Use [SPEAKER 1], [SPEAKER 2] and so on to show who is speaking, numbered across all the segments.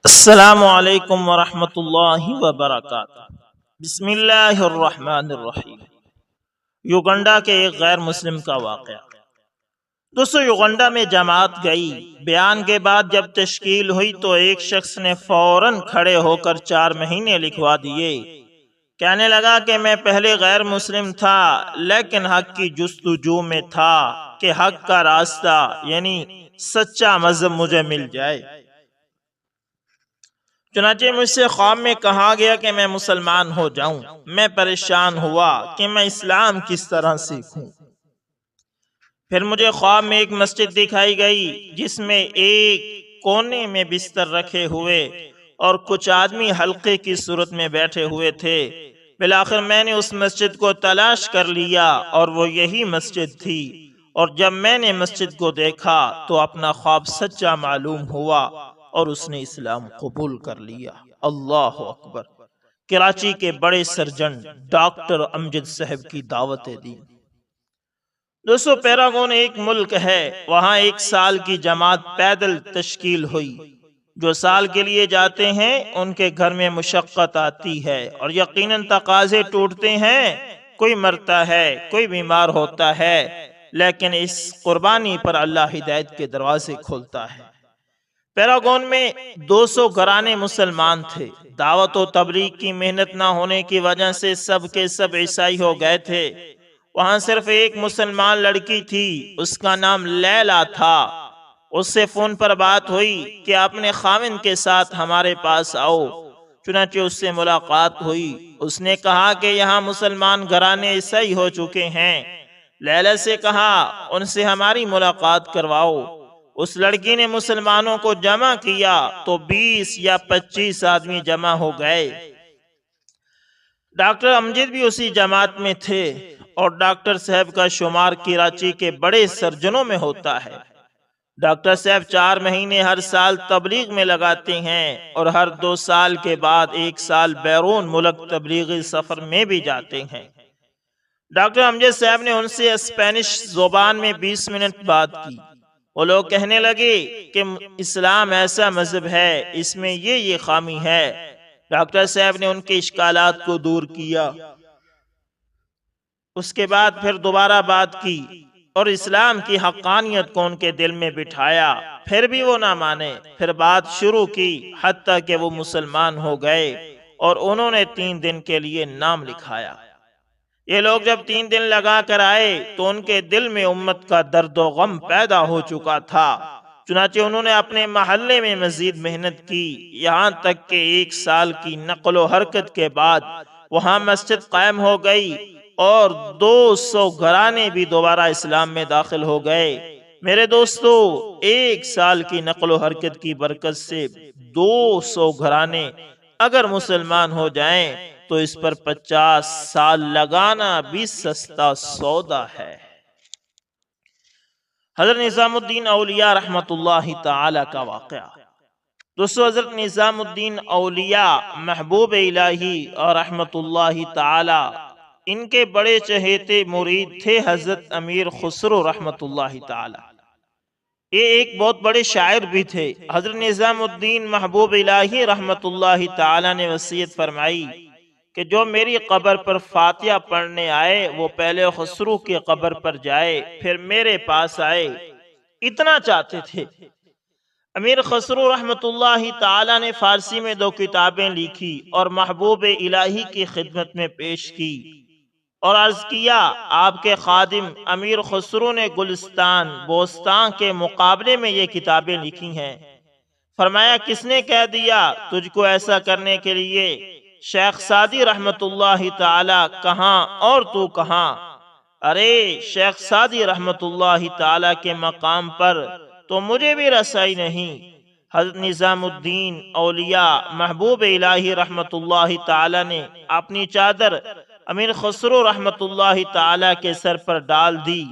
[SPEAKER 1] السلام علیکم ورحمۃ اللہ وبرکاتہ۔ بسم اللہ الرحمن الرحیم۔ یوگنڈا کے ایک غیر مسلم کا واقعہ۔ دوستو، یوگنڈا میں جماعت گئی، بیان کے بعد جب تشکیل ہوئی تو ایک شخص نے فوراً کھڑے ہو کر 4 مہینے لکھوا دیے۔ کہنے لگا کہ میں پہلے غیر مسلم تھا لیکن حق کی جستجو میں تھا کہ حق کا راستہ یعنی سچا مذہب مجھے مل جائے۔ چنانچہ مجھ سے خواب میں کہا گیا کہ میں مسلمان ہو جاؤں۔ میں پریشان ہوا کہ میں اسلام کس طرح سیکھوں۔ پھر مجھے خواب میں ایک مسجد دکھائی گئی جس میں ایک کونے میں بستر رکھے ہوئے اور کچھ آدمی حلقے کی صورت میں بیٹھے ہوئے تھے۔ بالآخر میں نے اس مسجد کو تلاش کر لیا اور وہ یہی مسجد تھی، اور جب میں نے مسجد کو دیکھا تو اپنا خواب سچا معلوم ہوا اور اس نے اسلام قبول کر لیا۔ اللہ اکبر۔ کراچی کے بڑے سرجن ڈاکٹر امجد صاحب کی دعوت دی۔ دوستو، پیراگون ایک ملک ہے، وہاں 1 سال کی جماعت پیدل تشکیل ہوئی۔ جو سال کے لیے جاتے ہیں ان کے گھر میں مشقت آتی ہے اور یقیناً تقاضے ٹوٹتے ہیں، کوئی مرتا ہے، کوئی بیمار ہوتا ہے، لیکن اس قربانی پر اللہ ہدایت کے دروازے کھولتا ہے۔ پیراگون میں 200 گھرانے مسلمان تھے۔ دعوت و تبلیغ کی محنت نہ ہونے کی وجہ سے سب کے سب عیسائی ہو گئے تھے۔ وہاں صرف ایک مسلمان لڑکی تھی، اس کا نام لیلا تھا۔ اس سے فون پر بات ہوئی کہ اپنے خاوند کے ساتھ ہمارے پاس آؤ۔ چنانچہ اس سے ملاقات ہوئی۔ اس نے کہا کہ یہاں مسلمان گھرانے عیسائی ہو چکے ہیں۔ لیلا سے کہا ان سے ہماری ملاقات کرواؤ۔ اس لڑکی نے مسلمانوں کو جمع کیا تو 20 یا 25 آدمی جمع ہو گئے۔ ڈاکٹر امجد بھی اسی جماعت میں تھے، اور ڈاکٹر صاحب کا شمار کراچی کے بڑے سرجنوں میں ہوتا ہے۔ ڈاکٹر صاحب 4 مہینے ہر سال تبلیغ میں لگاتے ہیں اور ہر 2 سال کے بعد 1 سال بیرون ملک تبلیغی سفر میں بھی جاتے ہیں۔ ڈاکٹر امجد صاحب نے ان سے اسپینش زبان میں 20 منٹ بات کی۔ وہ لوگ کہنے لگے کہ اسلام ایسا مذہب ہے، اس میں یہ خامی ہے۔ ڈاکٹر صاحب نے ان کے اشکالات کو دور کیا۔ اس کے بعد پھر دوبارہ بات کی اور اسلام کی حقانیت کو ان کے دل میں بٹھایا، پھر بھی وہ نہ مانے۔ پھر بات شروع کی حتیٰ کہ وہ مسلمان ہو گئے اور انہوں نے 3 دن کے لیے نام لکھایا۔ یہ لوگ جب 3 دن لگا کر آئے تو ان کے دل میں امت کا درد و غم پیدا ہو چکا تھا۔ چنانچہ انہوں نے اپنے محلے میں مزید محنت کی، یہاں تک کہ 1 سال کی نقل و حرکت کے بعد وہاں مسجد قائم ہو گئی اور 200 گھرانے بھی دوبارہ اسلام میں داخل ہو گئے۔ میرے دوستو، 1 سال کی نقل و حرکت کی برکت سے 200 گھرانے اگر مسلمان ہو جائیں تو اس پر 50 سال لگانا بھی سستا سودا ہے۔ حضرت نظام الدین اولیاء رحمت اللہ تعالی کا واقعہ۔ دوستو، حضرت نظام الدین اولیاء محبوب الہی اور رحمت اللہ تعالی، ان کے بڑے چہیتے مرید تھے حضرت امیر خسرو رحمت اللہ تعالی۔ یہ ایک بہت بڑے شاعر بھی تھے۔ حضرت نظام الدین محبوب الہی رحمت اللہ تعالی نے وصیت فرمائی کہ جو میری قبر پر فاتحہ پڑھنے آئے وہ پہلے خسرو کی قبر پر جائے پھر میرے پاس آئے، اتنا چاہتے تھے۔ امیر خسرو رحمت اللہ تعالی نے فارسی میں 2 کتابیں لکھی اور محبوب الہی کی خدمت میں پیش کی اور عرض کیا، آپ کے خادم امیر خسرو نے گلستان بوستان کے مقابلے میں یہ کتابیں لکھی ہیں۔ فرمایا، کس نے کہہ دیا تجھ کو ایسا کرنے کے لیے؟ شیخ سعدی رحمت اللہ تعالی کہاں اور تو کہاں؟ ارے شیخ سعدی رحمت اللہ تعالی کے مقام پر تو مجھے بھی رسائی نہیں۔ حضرت نظام الدین اولیاء محبوب الہی رحمت اللہ تعالی نے اپنی چادر امیر خسرو رحمت اللہ تعالی کے سر پر ڈال دی۔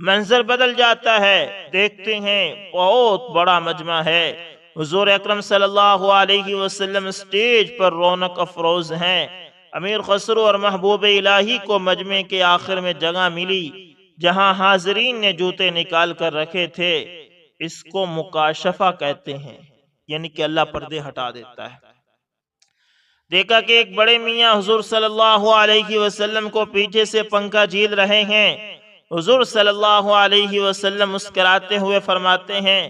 [SPEAKER 1] منظر بدل جاتا ہے، دیکھتے ہیں بہت بڑا مجمع ہے۔ حضور اکرم صلی اللہ علیہ وسلم سٹیج پر رونق افروز ہیں۔ امیر خسرو اور محبوب الہی کو مجمع کے آخر میں جگہ ملی جہاں حاضرین نے جوتے نکال کر رکھے تھے۔ اس کو مکاشفہ کہتے ہیں، یعنی کہ اللہ پردے ہٹا دیتا ہے۔ دیکھا کہ ایک بڑے میاں حضور صلی اللہ علیہ وسلم کو پیچھے سے پنکھا جھیل رہے ہیں۔ حضور صلی اللہ علیہ وسلم مسکراتے ہوئے فرماتے ہیں،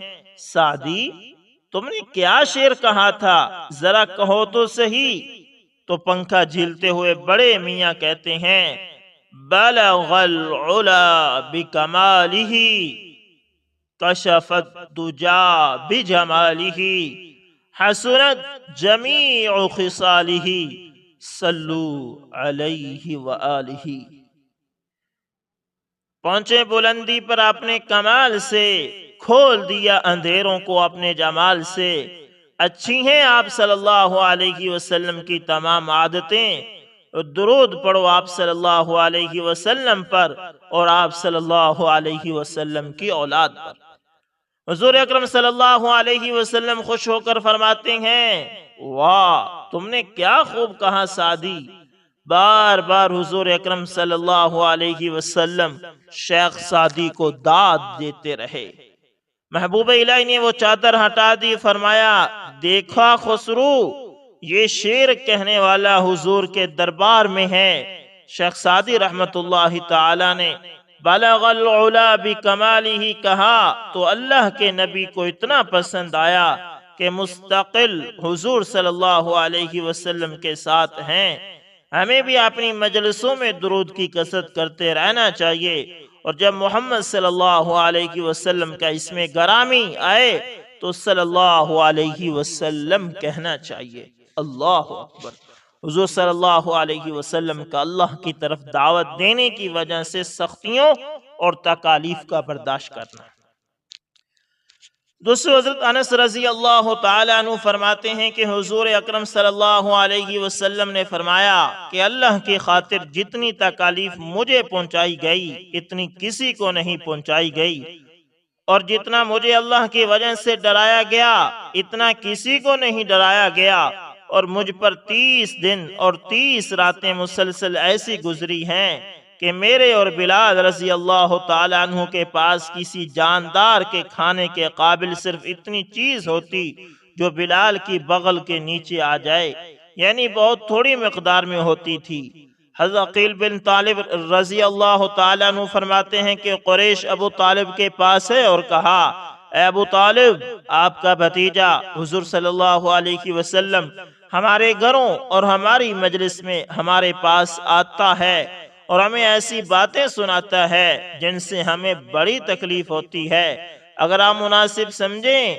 [SPEAKER 1] سعدی تم نے کیا شعر کہا تھا، ذرا کہو تو صحیح۔ تو پنکھا جھیلتے ہوئے بڑے میاں کہتے ہیں، بلغ العلا بکمالہ کشف الدجا بجمالہ حسنت جمیع خصالہ صلو علیہ وآلہ۔ پہنچے بلندی پر اپنے کمال سے، کھول دیا اندھیروں کو اپنے جمال سے۔ اچھی ہیں آپ صلی اللہ علیہ وسلم کی تمام عادتیں، درود پڑھو آپ صلی اللہ علیہ وسلم پر اور آپ صلی اللہ علیہ وسلم کی اولاد پر۔ حضور اکرم صلی اللہ علیہ وسلم خوش ہو کر فرماتے ہیں، واہ تم نے کیا خوب کہا سعدی۔ بار بار حضور اکرم صلی اللہ علیہ وسلم شیخ سعدی کو داد دیتے رہے۔ محبوب الہی نے وہ چادر ہٹا دی، فرمایا، دیکھا خسرو یہ شعر کہنے والا حضور کے دربار میں ہے۔ شیخ سعدی رحمت اللہ تعالی نے بلغ العلا بکمالہ کہا تو اللہ کے نبی کو اتنا پسند آیا کہ مستقل حضور صلی اللہ علیہ وسلم کے ساتھ ہیں۔ ہمیں بھی اپنی مجلسوں میں درود کی کثرت کرتے رہنا چاہیے، اور جب محمد صلی اللہ علیہ وسلم کا اسم گرامی آئے تو صلی اللہ علیہ وسلم کہنا چاہیے۔ اللہ اکبر۔ حضور صلی اللہ علیہ وسلم کا اللہ کی طرف دعوت دینے کی وجہ سے سختیوں اور تکالیف کا برداشت کرنا۔ دوسرے حضرت انس رضی اللہ تعالیٰ عنہ فرماتے ہیں کہ حضور اکرم صلی اللہ علیہ وسلم نے فرمایا کہ اللہ کی خاطر جتنی تکالیف مجھے پہنچائی گئی اتنی کسی کو نہیں پہنچائی گئی، اور جتنا مجھے اللہ کی وجہ سے ڈرایا گیا اتنا کسی کو نہیں ڈرایا گیا، اور مجھ پر 30 دن اور 30 راتیں مسلسل ایسی گزری ہیں کہ میرے اور بلال رضی اللہ تعالیٰ عنہ کے پاس کسی جاندار کے کھانے کے قابل صرف اتنی چیز ہوتی جو بلال کی بغل کے نیچے آ جائے، یعنی بہت تھوڑی مقدار میں ہوتی تھی۔ حضرت عقیل بن طالب رضی اللہ تعالیٰ عنہ فرماتے ہیں کہ قریش ابو طالب کے پاس ہے اور کہا، اے ابو طالب، آپ کا بھتیجا حضور صلی اللہ علیہ وسلم ہمارے گھروں اور ہماری مجلس میں ہمارے پاس آتا ہے اور ہمیں ایسی باتیں سناتا ہے جن سے ہمیں بڑی تکلیف ہوتی ہے، اگر آپ مناسب سمجھیں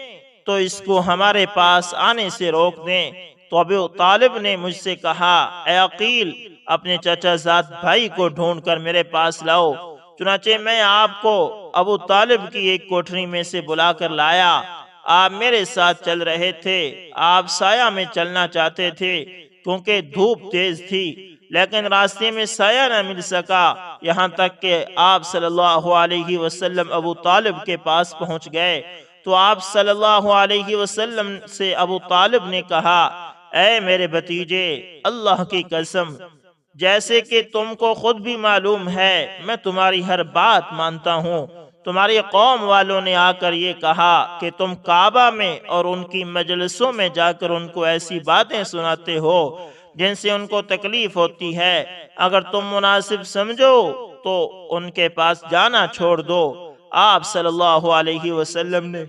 [SPEAKER 1] تو اس کو ہمارے پاس آنے سے روک دیں۔ تو ابو طالب نے مجھ سے کہا، اے عقیل، اپنے چچا زاد بھائی کو ڈھونڈ کر میرے پاس لاؤ۔ چنانچہ میں آپ کو ابو طالب کی ایک کوٹھری میں سے بلا کر لایا۔ آپ میرے ساتھ چل رہے تھے، آپ سایہ میں چلنا چاہتے تھے کیونکہ دھوپ تیز تھی، لیکن راستے میں سایہ نہ مل سکا، یہاں تک کہ آپ صلی اللہ علیہ وسلم ابو طالب کے پاس پہنچ گئے۔ تو آپ صلی اللہ علیہ وسلم سے ابو طالب نے کہا، اے میرے بھتیجے، اللہ کی قسم، جیسے کہ تم کو خود بھی معلوم ہے میں تمہاری ہر بات مانتا ہوں، تمہاری قوم والوں نے آ کر یہ کہا کہ تم کعبہ میں اور ان کی مجلسوں میں جا کر ان کو ایسی باتیں سناتے ہو جن سے ان کو تکلیف ہوتی ہے، اگر تم مناسب سمجھو تو ان کے پاس جانا چھوڑ دو۔ آپ صلی اللہ علیہ وسلم نے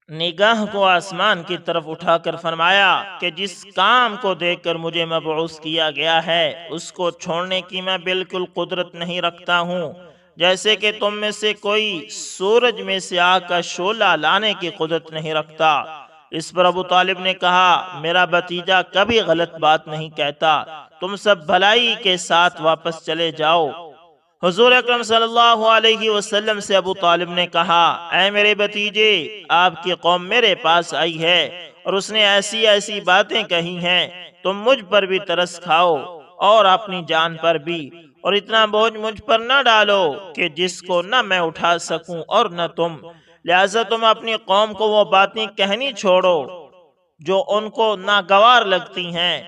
[SPEAKER 1] نگاہ کو آسمان کی طرف اٹھا کر فرمایا کہ جس کام کو دیکھ کر مجھے مبعوث کیا گیا ہے اس کو چھوڑنے کی میں بالکل قدرت نہیں رکھتا ہوں، جیسے کہ تم میں سے کوئی سورج میں سے آگ کا شعلہ لانے کی قدرت نہیں رکھتا۔ اس پر ابو طالب نے کہا، میرا بھتیجا کبھی غلط بات نہیں کہتا، تم سب بھلائی کے ساتھ واپس چلے جاؤ۔ حضور اکرم صلی اللہ علیہ وسلم سے ابو طالب نے کہا، اے میرے بھتیجے، آپ کی قوم میرے پاس آئی ہے اور اس نے ایسی ایسی باتیں کہی ہیں، تم مجھ پر بھی ترس کھاؤ اور اپنی جان پر بھی، اور اتنا بوجھ مجھ پر نہ ڈالو کہ جس کو نہ میں اٹھا سکوں اور نہ تم، لہذا تم اپنی قوم کو وہ باتیں کہنی چھوڑو جو ان کو ناگوار لگتی ہیں۔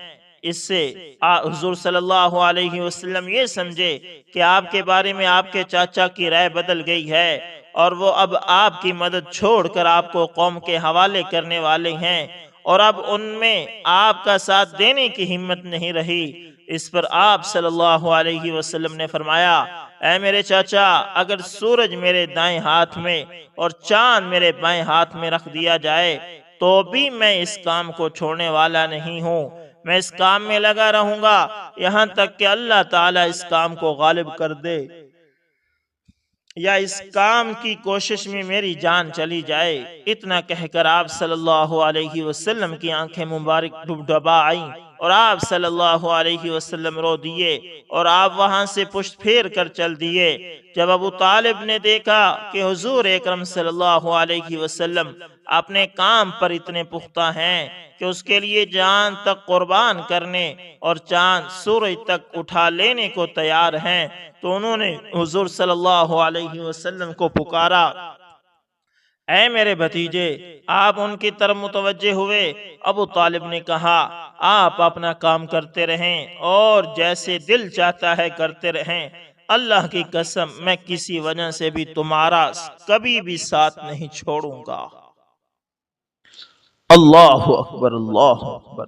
[SPEAKER 1] اس سے حضور صلی اللہ علیہ وسلم یہ سمجھے کہ آپ کے بارے میں آپ کے چاچا کی رائے بدل گئی ہے اور وہ اب آپ کی مدد چھوڑ کر آپ کو قوم کے حوالے کرنے والے ہیں، اور اب ان میں آپ کا ساتھ دینے کی ہمت نہیں رہی۔ اس پر آپ صلی اللہ علیہ وسلم نے فرمایا، اے میرے چاچا، اگر سورج میرے دائیں ہاتھ میں اور چاند میرے بائیں ہاتھ میں رکھ دیا جائے تو بھی میں اس کام کو چھوڑنے والا نہیں ہوں۔ میں اس کام میں لگا رہوں گا یہاں تک کہ اللہ تعالیٰ اس کام کو غالب کر دے یا اس کام کی کوشش میں میری جان چلی جائے۔ اتنا کہہ کر آپ صلی اللہ علیہ وسلم کی آنکھیں مبارک ڈبڈبا آئیں اور آپ صلی اللہ علیہ وسلم رو دیے اور آپ وہاں سے پشت پھیر کر چل دیے۔ جب ابو طالب نے دیکھا کہ حضور اکرم صلی اللہ علیہ وسلم اپنے کام پر اتنے پختہ ہیں کہ اس کے لیے جان تک قربان کرنے اور چاند سورج تک اٹھا لینے کو تیار ہیں، تو انہوں نے حضور صلی اللہ علیہ وسلم کو پکارا، اے میرے بھتیجے، آپ ان کی طرف متوجہ ہوئے۔ ابو طالب نے کہا، آپ اپنا کام کرتے رہیں اور جیسے دل چاہتا ہے کرتے رہیں، اللہ کی قسم میں کسی وجہ سے بھی تمہارا کبھی بھی ساتھ نہیں چھوڑوں گا۔ اللہ اکبر، اللہ اکبر۔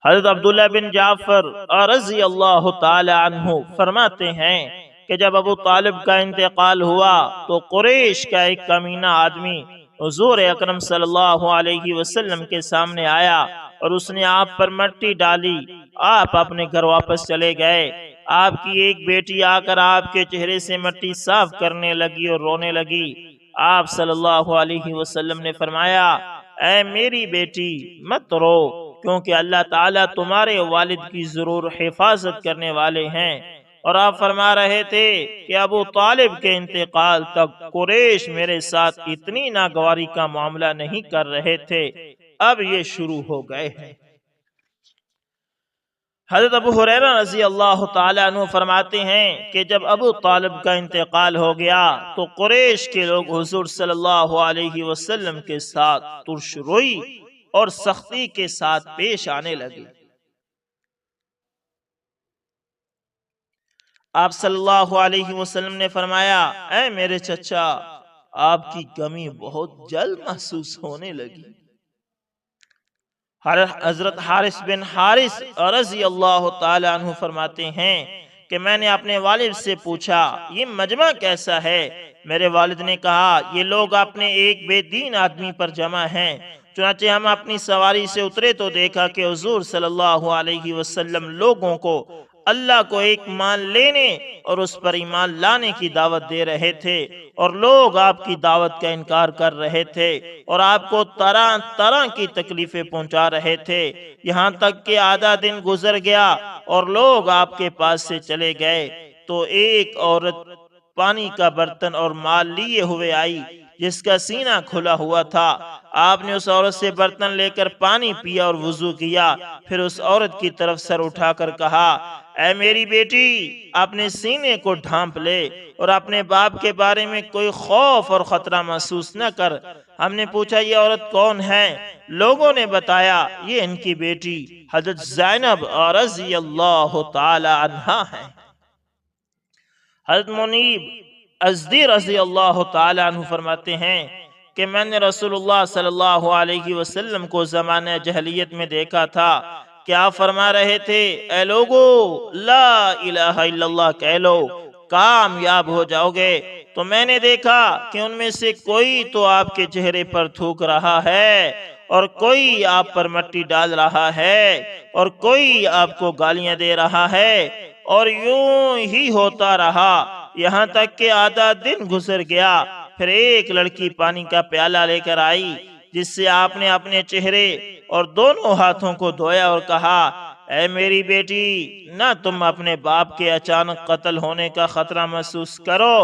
[SPEAKER 1] حضرت عبداللہ بن جعفر رضی اللہ تعالی عنہ فرماتے ہیں کہ جب ابو طالب کا انتقال ہوا تو قریش کا ایک کمینہ آدمی حضور اکرم صلی اللہ علیہ وسلم کے سامنے آیا اور اس نے آپ پر مٹی ڈالی۔ آپ اپنے گھر واپس چلے گئے۔ آپ کی ایک بیٹی آ کر آپ کے چہرے سے مٹی صاف کرنے لگی اور رونے لگی۔ آپ صلی اللہ علیہ وسلم نے فرمایا، اے میری بیٹی مت رو، کیونکہ اللہ تعالیٰ تمہارے والد کی ضرور حفاظت کرنے والے ہیں۔ اور آپ فرما رہے تھے کہ ابو طالب کے انتقال تک قریش میرے ساتھ اتنی ناگواری کا معاملہ نہیں کر رہے تھے، اب یہ شروع ہو گئے ہیں۔ حضرت ابو ہریرہ رضی اللہ تعالیٰ عنہ فرماتے ہیں کہ جب ابو طالب کا انتقال ہو گیا تو قریش کے لوگ حضور صلی اللہ علیہ وسلم کے ساتھ ترش روئی اور سختی کے ساتھ پیش آنے لگے۔ آپ صلی اللہ علیہ وسلم نے فرمایا، اے میرے چچا، آپ کی کمی بہت جلد محسوس ہونے لگی۔ حضرت حارث بن حارث رضی اللہ تعالی عنہ فرماتے ہیں کہ میں نے اپنے والد سے پوچھا، یہ مجمع کیسا ہے؟ میرے والد نے کہا، یہ لوگ اپنے ایک بے دین آدمی پر جمع ہیں۔ چنانچہ ہم اپنی سواری سے اترے تو دیکھا کہ حضور صلی اللہ علیہ وسلم لوگوں کو اللہ کو ایک مان لینے اور اس پر ایمان لانے کی دعوت دے رہے تھے، اور لوگ آپ کی دعوت کا انکار کر رہے تھے اور آپ کو طرح طرح کی تکلیفیں پہنچا رہے تھے، یہاں تک کہ آدھا دن گزر گیا اور لوگ آپ کے پاس سے چلے گئے تو ایک عورت پانی کا برتن اور مال لیے ہوئے آئی جس کا سینہ کھلا ہوا تھا۔ آپ نے اس عورت سے برتن لے کر پانی پیا اور وضو کیا، پھر اس عورت کی طرف سر اٹھا کر کہا، اے میری بیٹی، اپنے سینے کو ڈھانپ لے اور اپنے باپ کے بارے میں کوئی خوف اور خطرہ محسوس نہ کر۔ ہم نے پوچھا، یہ عورت کون ہے؟ لوگوں نے بتایا، یہ ان کی بیٹی حضرت زینب رضی اللہ تعالی عنہا ہے۔ حضرت منیب ازدی رضی اللہ تعالی عنہ فرماتے ہیں کہ میں نے رسول اللہ صلی اللہ علیہ وسلم کو زمانہ جہلیت میں دیکھا تھا کہ آپ فرما رہے تھے، اے لوگو، لا الہ الا اللہ کہہ لو، کامیاب ہو جاؤ گے۔ تو میں نے دیکھا کہ ان میں سے کوئی تو آپ کے چہرے پر تھوک رہا ہے اور کوئی آپ پر مٹی ڈال رہا ہے اور کوئی آپ کو گالیاں دے رہا ہے، اور یوں ہی ہوتا رہا یہاں تک کہ آدھا دن گزر گیا۔ پھر ایک لڑکی پانی کا پیالہ لے کر آئی جس سے آپ نے اپنے چہرے اور دونوں ہاتھوں کو دھویا اور کہا، اے میری بیٹی، نہ تم اپنے باپ کے اچانک قتل ہونے کا خطرہ محسوس کرو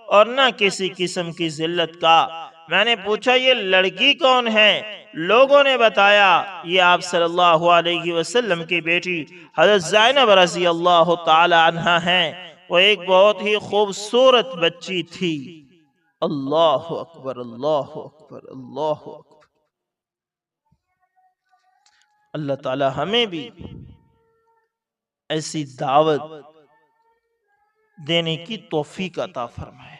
[SPEAKER 1] اور نہ کسی قسم کی ذلت کا۔ میں نے پوچھا، یہ لڑکی کون ہے؟ لوگوں نے بتایا، یہ آپ صلی اللہ علیہ وسلم کی بیٹی حضرت زینب رضی اللہ تعالی عنہا ہیں۔ وہ ایک بہت ہی خوبصورت بچی تھی۔ اللہ اکبر، اللہ اکبر، اللہ اکبر۔ اللہ تعالی ہمیں بھی ایسی دعوت دینے کی توفیق عطا فرمائے۔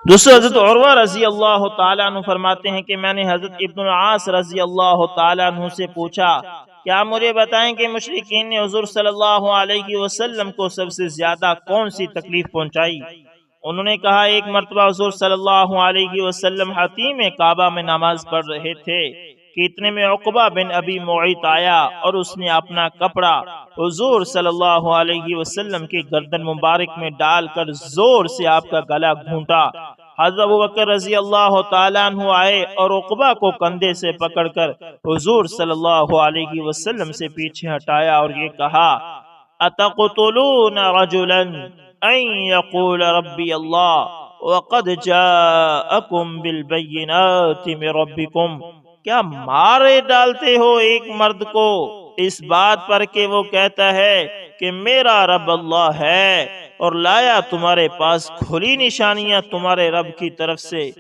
[SPEAKER 1] دوسرے حضرت عروہ رضی اللہ تعالیٰ عنہ فرماتے ہیں کہ میں نے حضرت ابن العاص رضی اللہ تعالیٰ عنہ سے پوچھا کہ آپ مجھے بتائیں کہ مشرکین نے حضور صلی اللہ علیہ وسلم کو سب سے زیادہ کون سی تکلیف پہنچائی؟ انہوں نے کہا ایک مرتبہ حضور صلی اللہ علیہ وسلم حتیم کعبہ میں نماز پڑھ رہے تھے کہ اتنے میں عقبہ بن ابی معیط آیا اور اس نے اپنا کپڑا حضور صلی اللہ علیہ وسلم کی گردن مبارک میں ڈال کر زور سے آپ کا گلا گھونٹا۔ حضرت ابوبکر رضی اللہ تعالیٰ عنہ آئے اور عقبہ کو کندھے سے پکڑ کر حضور صلی اللہ علیہ وسلم سے پیچھے ہٹایا اور یہ کہا اتقتلون رجلا ان یقول ربی اللہ وقد جاءکم بالبینات من ربکم، کیا مارے ڈالتے ہو ایک مرد کو اس بات پر کہ وہ کہتا ہے کہ میرا رب اللہ ہے اور لایا تمہارے پاس کھلی نشانیاں تمہارے رب کی طرف سے۔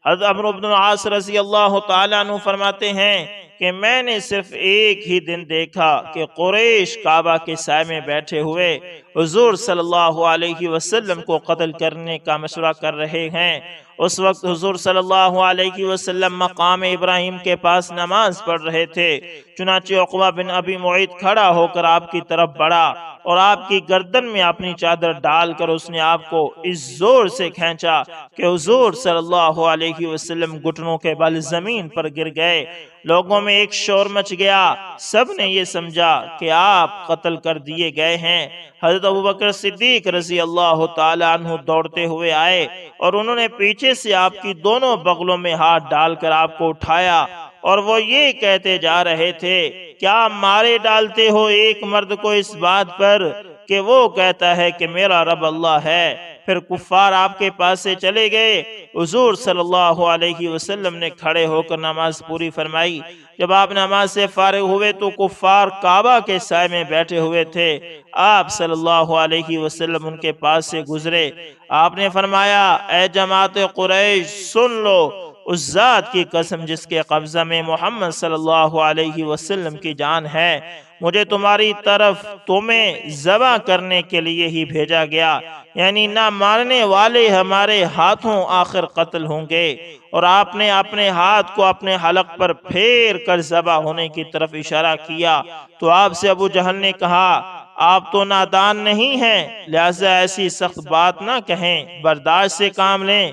[SPEAKER 1] حضرت عمرو بن العاص رضی اللہ تعالیٰ عنہ فرماتے ہیں کہ میں نے صرف ایک ہی دن دیکھا کہ قریش کعبہ کے سائے میں بیٹھے ہوئے حضور صلی اللہ علیہ وسلم کو قتل کرنے کا مشورہ کر رہے ہیں۔ اس وقت حضور صلی اللہ علیہ وسلم مقام ابراہیم کے پاس نماز پڑھ رہے تھے، چنانچہ عقبہ بن ابی معیط کھڑا ہو کر آپ کی طرف بڑھا اور آپ کی گردن میں اپنی چادر ڈال کر اس نے آپ کو اس زور سے کھینچا کہ حضور صلی اللہ علیہ وسلم گھٹنوں کے بل زمین پر گر گئے۔ لوگوں میں ایک شور مچ گیا، سب نے یہ سمجھا کہ آپ قتل کر دیے گئے ہیں۔ حضرت ابوبکر صدیق رضی اللہ تعالیٰ عنہ دوڑتے ہوئے آئے اور انہوں نے پیچھے سے آپ کی دونوں بغلوں میں ہاتھ ڈال کر آپ کو اٹھایا اور وہ یہ کہتے جا رہے تھے کیا مارے ڈالتے ہو ایک مرد کو اس بات پر کہ وہ کہتا ہے کہ میرا رب اللہ ہے؟ پھر کفار آپ کے پاس سے چلے گئے۔ حضور صلی اللہ علیہ وسلم نے کھڑے ہو کر نماز پوری فرمائی۔ جب آپ نماز سے فارغ ہوئے تو کفار کعبہ کے سائے میں بیٹھے ہوئے تھے۔ آپ صلی اللہ علیہ وسلم ان کے پاس سے گزرے۔ آپ نے فرمایا اے جماعت قریش سن لو، اس ذات کی قسم جس کے قبضہ میں محمد صلی اللہ علیہ وسلم کی جان ہے، مجھے تمہاری طرف تمہیں ذبح کرنے کے لیے ہی بھیجا گیا، یعنی نہ مارنے والے ہمارے ہاتھوں آخر قتل ہوں گے۔ اور آپ نے اپنے ہاتھ کو اپنے حلق پر پھیر کر ذبح ہونے کی طرف اشارہ کیا تو آپ سے ابو جہل نے کہا آپ تو نادان نہیں ہیں، لہذا ایسی سخت بات نہ کہیں، برداشت سے کام لیں۔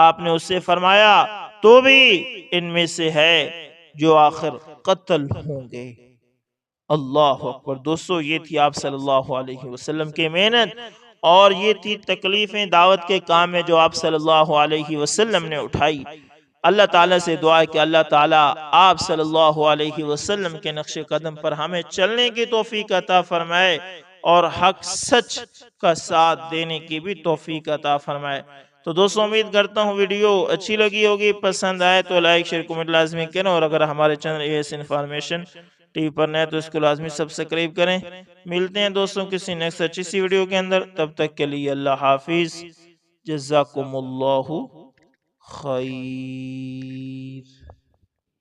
[SPEAKER 1] آپ نے اس سے فرمایا تو بھی ان میں سے ہے جو آخر قتل ہوں گے۔ اللہ اکبر۔ دوستو یہ تھی آپ صلی اللہ علیہ وسلم کی محنت اور یہ تھی تکلیفیں دعوت کے کام میں جو آپ صلی اللہ علیہ وسلم نے اٹھائی۔ اللہ تعالیٰ سے دعا ہے کہ اللہ تعالیٰ آپ صلی اللہ علیہ وسلم کے نقش قدم پر ہمیں چلنے کی توفیق عطا فرمائے اور حق سچ کا ساتھ دینے کی بھی توفیق عطا فرمائے۔ تو دوستو امید کرتا ہوں ویڈیو اچھی لگی ہوگی، پسند آئے تو لائک شیئر کمنٹ لازمی کریں، اور اگر ہمارے چینل AS انفارمیشن ٹی وی پر نئے تو اس کو لازمی سبسکرائب کریں۔ ملتے ہیں دوستوں کسی نیکسٹ اچھی سی ویڈیو کے اندر، تب تک کے لیے اللہ حافظ، جزاکم اللہ خیر۔